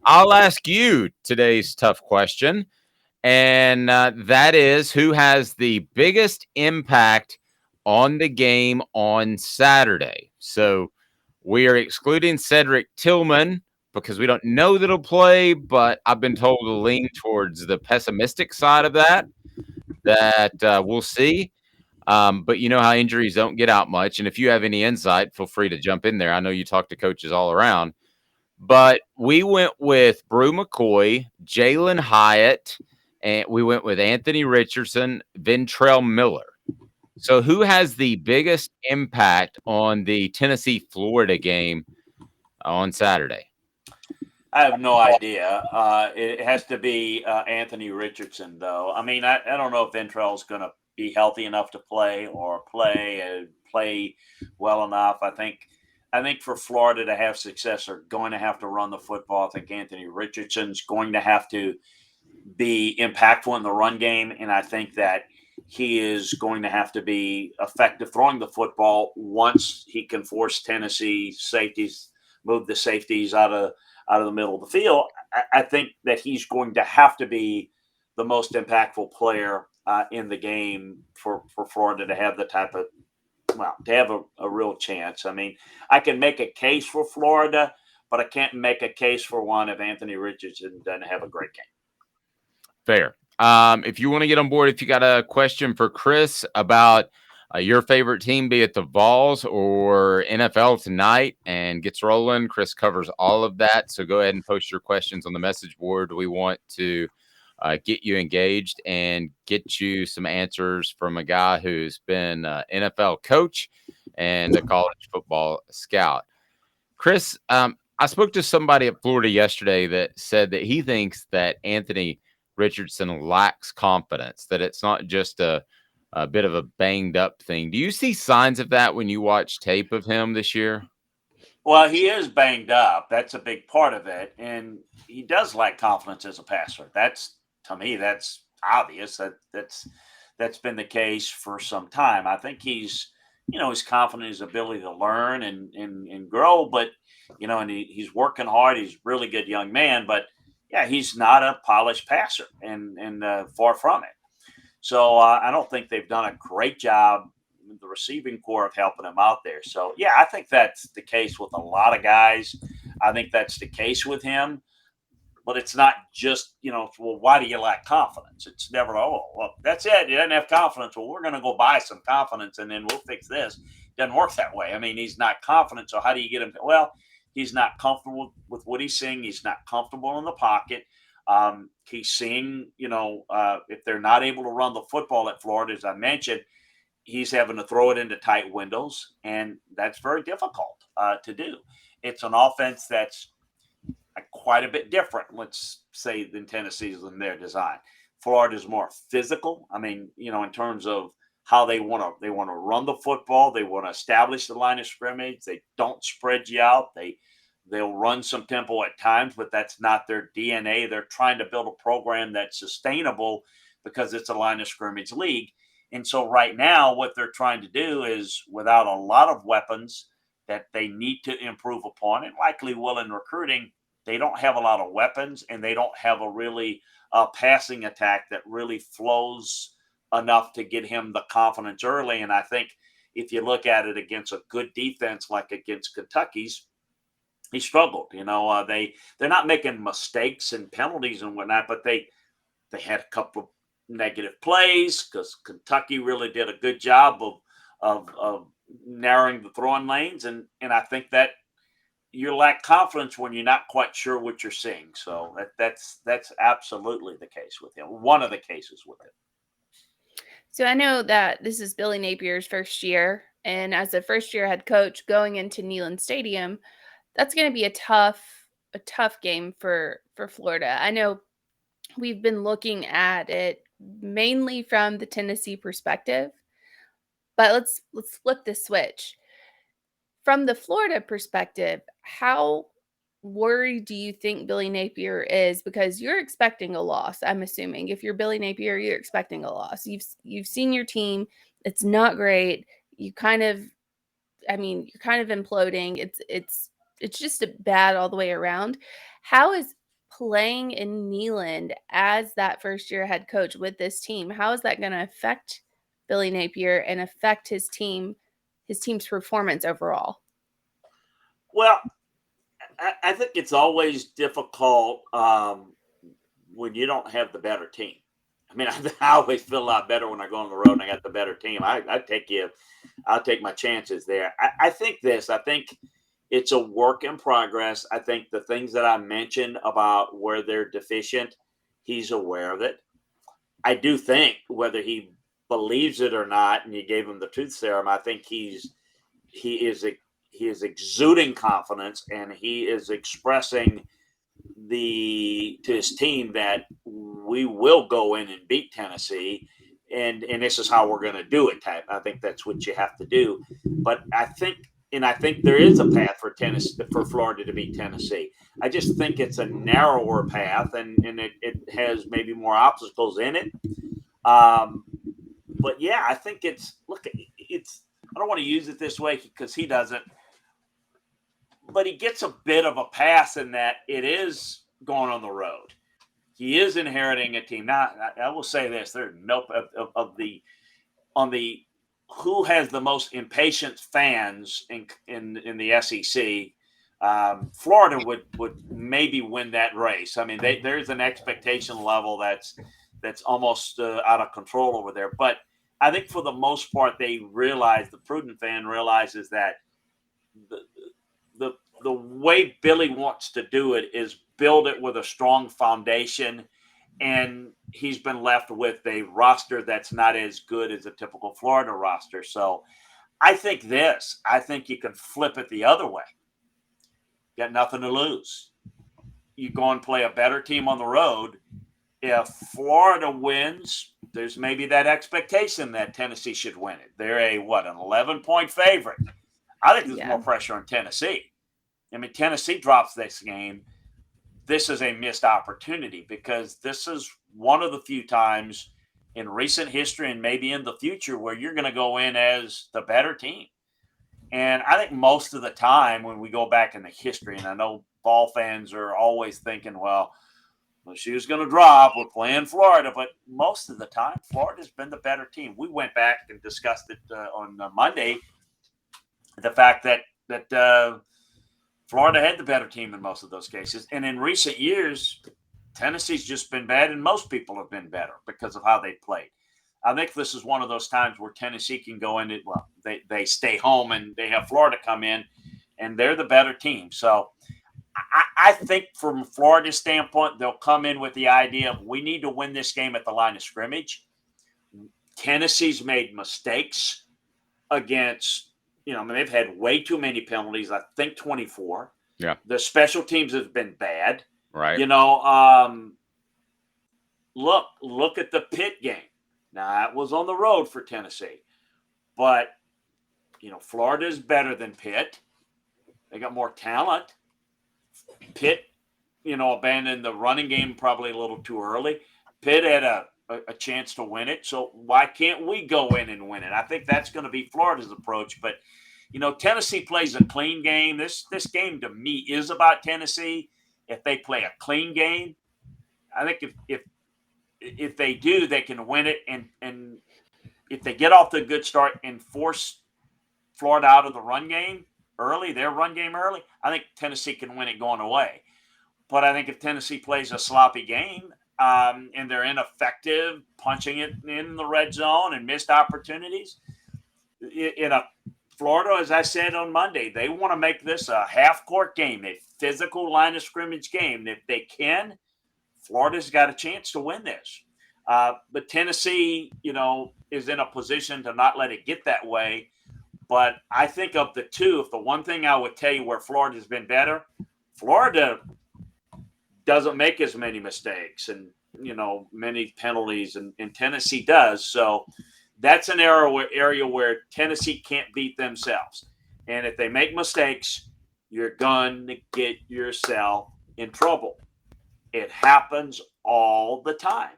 I'll ask you today's tough question, and that is who has the biggest impact on the game on Saturday? So we are excluding Cedric Tillman because we don't know that he'll play, but I've been told to lean towards the pessimistic side of that we'll see. But you know how injuries don't get out much. And if you have any insight, feel free to jump in there. I know you talk to coaches all around. But we went with Brew McCoy, Jalen Hyatt, and we went with Anthony Richardson, Ventrell Miller. So who has the biggest impact on the Tennessee-Florida game on Saturday? I have no idea. It has to be Anthony Richardson, though. I mean, I don't know if Ventrell's going to be healthy enough to play or play well enough. I think for Florida to have success, they're going to have to run the football. I think Anthony Richardson's going to have to be impactful in the run game, and I think that he is going to have to be effective throwing the football once he can force Tennessee safeties, move the safeties out of the middle of the field. I think that he's going to have to be the most impactful player in the game for Florida to have the type of to have a real chance. I mean, I can make a case for Florida, but I can't make a case for one if Anthony Richardson doesn't have a great game. Fair. If you want to get on board, if you got a question for Chris about your favorite team, be it the Vols or NFL tonight, and gets rolling, Chris covers all of that. So go ahead and post your questions on the message board. We want to get you engaged and get you some answers from a guy who's been an NFL coach and a college football scout. Chris, I spoke to somebody at Florida yesterday that said that he thinks that Anthony Richardson lacks confidence, that it's not just a bit of a banged up thing. Do you see signs of that when you watch tape of him this year? Well, he is banged up. That's a big part of it, and he does lack confidence as a passer. That's to me, that's obvious. That's been the case for some time. I think he's confident in his ability to learn and grow, but he's working hard. He's a really good young man, but yeah, he's not a polished passer, and far from it. So I don't think they've done a great job with the receiving core of helping him out there. So yeah, I think that's the case with a lot of guys. I think that's the case with him. But it's not just, well, why do you lack confidence? It's never, oh, well, that's it. You didn't have confidence. Well, we're going to go buy some confidence and then we'll fix this. Doesn't work that way. I mean, he's not confident. So how do you get him? Well, he's not comfortable with what he's seeing. He's not comfortable in the pocket. He's seeing, if they're not able to run the football at Florida, as I mentioned, he's having to throw it into tight windows, and that's very difficult to do. It's an offense that's quite a bit different, let's say, than Tennessee's in their design. Florida's more physical. I mean, in terms of how they want to run the football, they want to establish the line of scrimmage. They don't spread you out. They'll run some tempo at times, but that's not their DNA. They're trying to build a program that's sustainable because it's a line of scrimmage league. And so right now, what they're trying to do is, without a lot of weapons that they need to improve upon, and likely will in recruiting, they don't have a lot of weapons, and they don't have a really passing attack that really flows enough to get him the confidence early. And I think if you look at it against a good defense like against Kentucky's, he struggled. They're not making mistakes and penalties and whatnot, but they had a couple of negative plays because Kentucky really did a good job of narrowing the throwing lanes, and I think that you lack confidence when you're not quite sure what you're seeing. So that's absolutely the case with him. One of the cases with him. So I know that this is Billy Napier's first year, and as a first year head coach going into Neyland Stadium, that's going to be a tough game for Florida. I know we've been looking at it mainly from the Tennessee perspective, but let's flip the switch. From the Florida perspective, how worried do you think Billy Napier is? Because you're expecting a loss. I'm assuming if you're Billy Napier, you're expecting a loss. You've seen your team; it's not great. You're kind of imploding. It's just a bad all the way around. How is playing in Neyland as that first-year head coach with this team, how is that going to affect Billy Napier and affect his team's performance overall? Well, I think it's always difficult when you don't have the better team. I mean, I always feel a lot better when I go on the road and I got the better team. I'll take my chances there. I think it's a work in progress. I think the things that I mentioned about where they're deficient, he's aware of it. I do think whether he believes it or not, and you gave him the truth serum, I think he is exuding confidence, and he is expressing to his team that we will go in and beat Tennessee, and this is how we're going to do it. I think that's what you have to do. But I think there is a path for Florida to beat Tennessee. I just think it's a narrower path, and it has maybe more obstacles in it. But yeah, I think I don't want to use it this way because he doesn't, but he gets a bit of a pass in that it is going on the road. He is inheriting a team. Now, I will say this: there's no on the who has the most impatient fans in the SEC. Florida would maybe win that race. I mean, there's an expectation level that's almost out of control over there. But I think for the most part, the prudent fan realizes that the way Billy wants to do it is build it with a strong foundation, and he's been left with a roster that's not as good as a typical Florida roster. So I think you can flip it the other way. You got nothing to lose. You go and play a better team on the road. If Florida wins, there's maybe that expectation that Tennessee should win it. They're an 11-point favorite. I think there's more pressure on Tennessee. I mean, Tennessee drops this game. This is a missed opportunity because this is one of the few times in recent history and maybe in the future where you're going to go in as the better team. And I think most of the time when we go back in the history, and I know ball fans are always thinking, well, she was going to drop. We're playing Florida. But most of the time, Florida's been the better team. We went back and discussed it on Monday, the fact that Florida had the better team in most of those cases. And in recent years, Tennessee's just been bad, and most people have been better because of how they played. I think this is one of those times where Tennessee can go in. They stay home, and they have Florida come in, and they're the better team. So I think from Florida's standpoint, they'll come in with the idea of we need to win this game at the line of scrimmage. Tennessee's made mistakes against – they've had way too many penalties. I think 24. Yeah. The special teams have been bad. Right. Look at the Pitt game. Now, that was on the road for Tennessee. But, Florida is better than Pitt. They got more talent. Pitt, abandoned the running game probably a little too early. Pitt had a chance to win it. So why can't we go in and win it? I think that's going to be Florida's approach. But, Tennessee plays a clean game. This game to me is about Tennessee. If they play a clean game, I think if they do, they can win it. And if they get off to a good start and force Florida out of the run game early, I think Tennessee can win it going away. But I think if Tennessee plays a sloppy game, and they're ineffective, punching it in the red zone and missed opportunities. In Florida, as I said on Monday, they want to make this a half-court game, a physical line of scrimmage game. If they can, Florida's got a chance to win this. But Tennessee, is in a position to not let it get that way. But I think of the two, if the one thing I would tell you where Florida's been better, Florida doesn't make as many mistakes and, many penalties, and Tennessee does. So that's an area where Tennessee can't beat themselves. And if they make mistakes, you're going to get yourself in trouble. It happens all the time.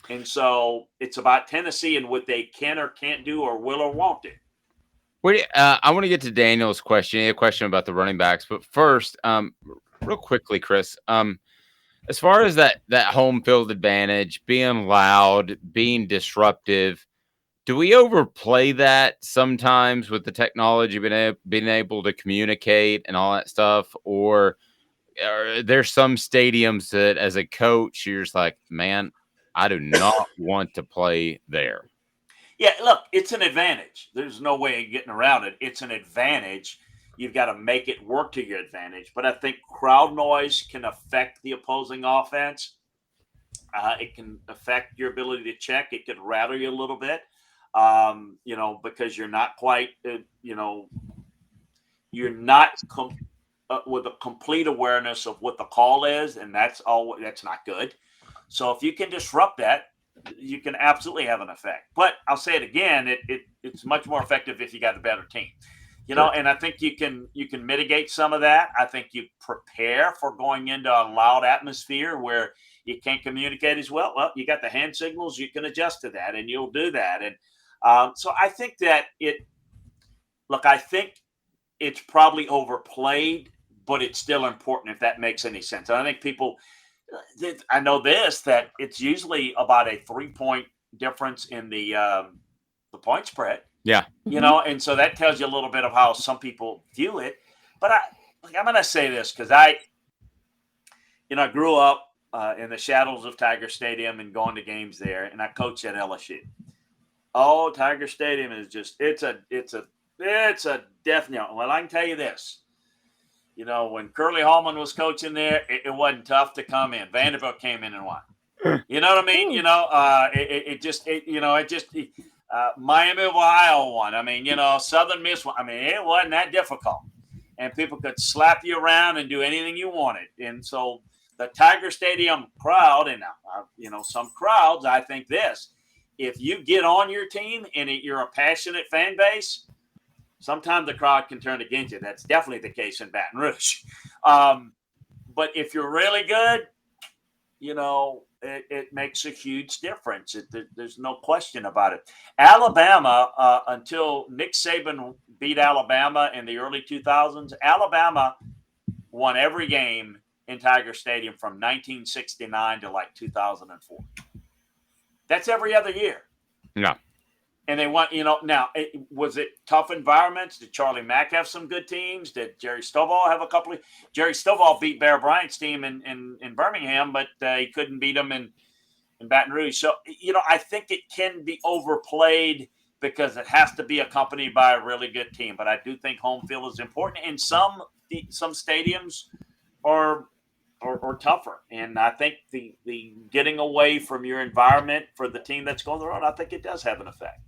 And so it's about Tennessee and what they can or can't do or will or won't do. I want to get to Daniel's question. He had a question about the running backs. But first, real quickly, Chris, As far as that home field advantage, being loud, being disruptive, do we overplay that sometimes with the technology being able to communicate and all that stuff? Or are there some stadiums that as a coach, you're just like, man, I do not want to play there? Yeah, look, it's an advantage. There's no way of getting around it. It's an advantage. You've got to make it work to your advantage. But I think crowd noise can affect the opposing offense. It can affect your ability to check. It could rattle you a little bit, because you're not quite, you're not with a complete awareness of what the call is, and that's not good. So if you can disrupt that, you can absolutely have an effect. But I'll say it again, it's much more effective if you got a better team. Sure. And I think you can mitigate some of that. I think you prepare for going into a loud atmosphere where you can't communicate as well. Well, you got the hand signals, you can adjust to that, and you'll do that. And so I think that I think it's probably overplayed, but it's still important if that makes any sense. And I think people, I know that it's usually about a 3-point difference in the point spread. Yeah. And so that tells you a little bit of how some people view it. But I'm going to say this because I grew up in the shadows of Tiger Stadium and going to games there, and I coached at LSU. Oh, Tiger Stadium is just it's a death knell. Well, I can tell you this. When Curly Hallman was coaching there, it wasn't tough to come in. Vanderbilt came in and won. You know what I mean? Miami of Ohio won. I mean, Southern Miss won. I mean, it wasn't that difficult. And people could slap you around and do anything you wanted. And so the Tiger Stadium crowd, and some crowds, I think if you get on your team and you're a passionate fan base, sometimes the crowd can turn against you. That's definitely the case in Baton Rouge. But if you're really good, it makes a huge difference. There's no question about it. Alabama, until Nick Saban beat Alabama in the early 2000s, Alabama won every game in Tiger Stadium from 1969 to 2004. That's every other year. Yeah. And they won, now, was it tough environments? Did Charlie Mack have some good teams? Did Jerry Stovall have a couple Jerry Stovall beat Bear Bryant's team in Birmingham, but he couldn't beat them in Baton Rouge. So, I think it can be overplayed because it has to be accompanied by a really good team. But I do think home field is important. And some stadiums are tougher. And I think the getting away from your environment for the team that's going the road, I think it does have an effect.